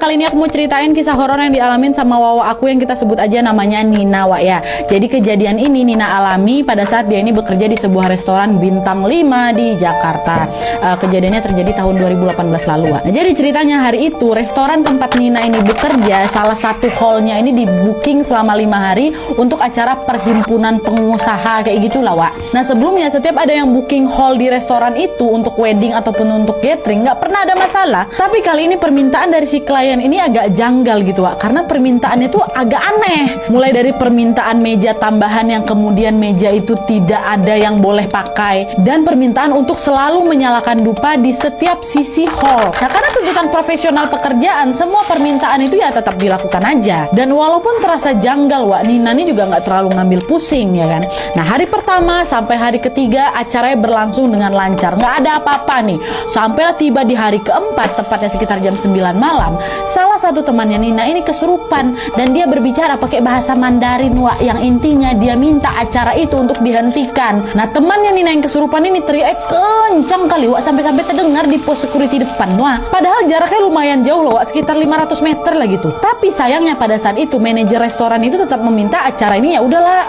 kali ini aku mau ceritain kisah horor yang dialamin sama wawa aku yang kita sebut aja namanya Nina, Wak ya. Jadi kejadian ini Nina alami pada saat dia ini bekerja di sebuah restoran bintang 5 di Jakarta. Kejadiannya terjadi tahun 2018 lalu, Wak. Nah, jadi ceritanya hari itu restoran tempat Nina ini bekerja, salah satu hallnya ini di booking selama 5 hari untuk acara perhimpunan pengusaha kayak gitulah, Wak. Nah, sebelumnya setiap ada yang booking hall di restoran itu untuk wedding ataupun untuk gathering nggak pernah ada masalah. Tapi kali ini permintaan dari si klien ini agak janggal gitu, Wak, karena permintaannya tuh agak aneh. Mulai dari permintaan meja tambahan yang kemudian meja itu tidak ada yang boleh pakai, dan permintaan untuk selalu menyalakan dupa di setiap sisi hall. Nah, karena tuntutan profesional pekerjaan, semua permintaan itu ya tetap dilakukan aja. Dan walaupun terasa janggal, Wak, Nina ini juga nggak terlalu ngambil pusing ya kan. Nah, hari pertama sampai hari ketiga acaranya berlangsung dengan lancar, nggak ada apa-apa nih. Sampailah tiba di hari keempat, tepatnya sekitar jam 9 malam, salah satu temannya Nina ini kesurupan dan dia berbicara pakai bahasa Mandarin, Wak, yang intinya dia minta acara itu untuk dihentikan. Nah, temannya Nina yang kesurupan ini teriak kencang kali, Wak, sampai-sampai terdengar di pos security depan, Wak. Padahal jaraknya lumayan jauh loh, Wak, sekitar 500 meter lah gitu. Tapi sayangnya pada saat itu manajer restoran itu tetap meminta acara ini ya udahlah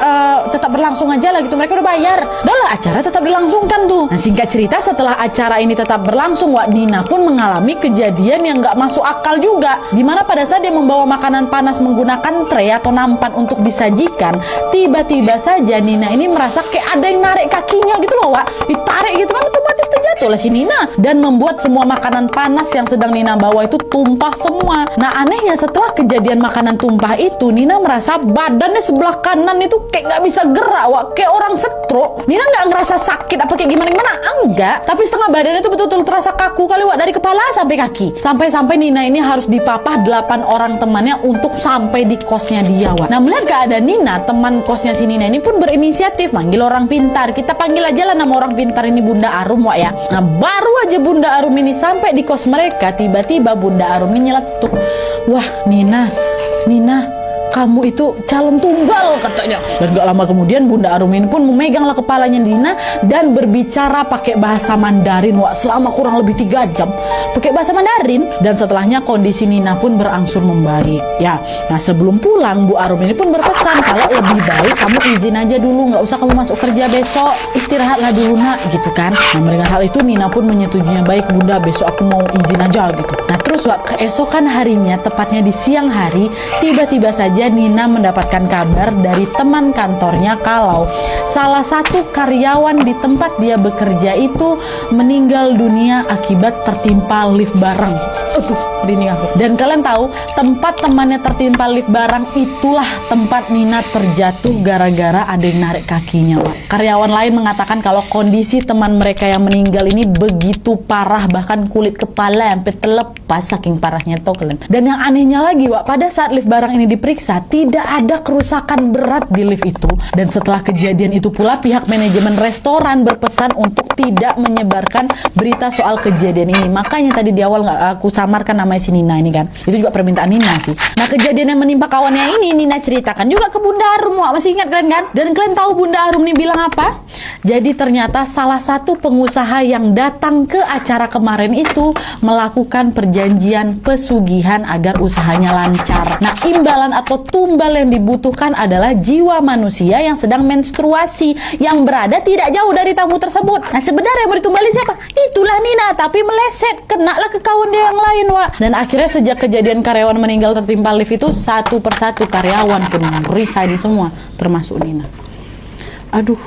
tetap berlangsung aja lah gitu. Mereka udah bayar, udahlah acara tetap dilangsungkan tuh. Nah, singkat cerita setelah acara ini tetap berlangsung, Wak, Nina pun mengalami kejadian yang nggak masuk akal juga, dimana pada saat dia membawa makanan panas menggunakan tray atau nampan untuk disajikan, tiba-tiba saja Nina ini merasa kayak ada yang narik kakinya gitu loh, Wak. Ditarik gitu kan, otomatis terjatuh lah si Nina dan membuat semua makanan panas yang sedang Nina bawa itu tumpah semua. Nah, anehnya setelah kejadian makanan tumpah itu, Nina merasa badannya sebelah kanan itu kayak nggak bisa gerak, Wak, kayak orang stroke. Nina nggak ngerasa sakit apa kayak gimana-gimana, enggak, tapi setengah badannya itu betul-betul terasa kaku kali, Wak, dari kepala sampai kaki. Sampai-sampai Nina ini harus dipapah 8 orang temannya untuk sampai di kosnya dia, Wak. Nah, melihat keadaan Nina, teman kosnya si Nina ini pun berinisiatif manggil orang pintar. Kita panggil aja lah nama orang pintar ini Bunda Arum, Wak ya. Nah, baru aja Bunda Arum ini sampai di kos mereka, tiba-tiba Bunda Arum ini nyeletuk, "Wah, Nina, kamu itu calon tunggal," katanya. Dan gak lama kemudian Bunda Arum ini pun memeganglah kepalanya Nina dan berbicara pakai bahasa Mandarin, Wak, selama kurang lebih 3 jam pakai bahasa Mandarin. Dan setelahnya kondisi Nina pun berangsur membaik ya. Nah, sebelum pulang Bu Arum ini pun berpesan kalau lebih baik kamu izin aja dulu, nggak usah kamu masuk kerja besok, istirahatlah dulu nak gitu kan. Nah, mendengar hal itu Nina pun menyetujuinya, baik Bunda, besok aku mau izin aja gitu. Nah, terus, Wak, keesokan harinya tepatnya di siang hari, tiba-tiba saja Nina mendapatkan kabar dari teman kantornya kalau salah satu karyawan di tempat dia bekerja itu meninggal dunia akibat tertimpa lift barang. Aduh, merinding aku. Dan kalian tahu, tempat temannya tertimpa lift barang itulah tempat Nina terjatuh gara-gara ada yang narik kakinya, Wak. Karyawan lain mengatakan kalau kondisi teman mereka yang meninggal ini begitu parah, bahkan kulit kepala hampir terlepas saking parahnya tuh kalian. Dan yang anehnya lagi, Wak, pada saat lift barang ini diperiksa tidak ada kerusakan berat di lift itu. Dan setelah kejadian itu pula pihak manajemen restoran berpesan untuk tidak menyebarkan berita soal kejadian ini. Makanya tadi di awal nggak aku samarkan namanya si Nina ini kan, itu juga permintaan Nina sih. Nah, kejadian yang menimpa kawannya ini Nina ceritakan juga ke Bunda Arum, Wak. Masih ingat kalian kan? Dan kalian tahu Bunda Arum nih bilang apa? Jadi ternyata salah satu pengusaha yang datang ke acara kemarin itu melakukan perjanjian pesugihan agar usahanya lancar. Nah, imbalan atau tumbal yang dibutuhkan adalah jiwa manusia yang sedang menstruasi yang berada tidak jauh dari tamu tersebut. Nah, sebenarnya yang mau ditumbali siapa? Itulah Nina, tapi meleset, kenalah ke kawan dia yang lain, Wak. Dan akhirnya sejak kejadian karyawan meninggal tertimpa lift itu, satu persatu karyawan pun resign semua, termasuk Nina. Aduh,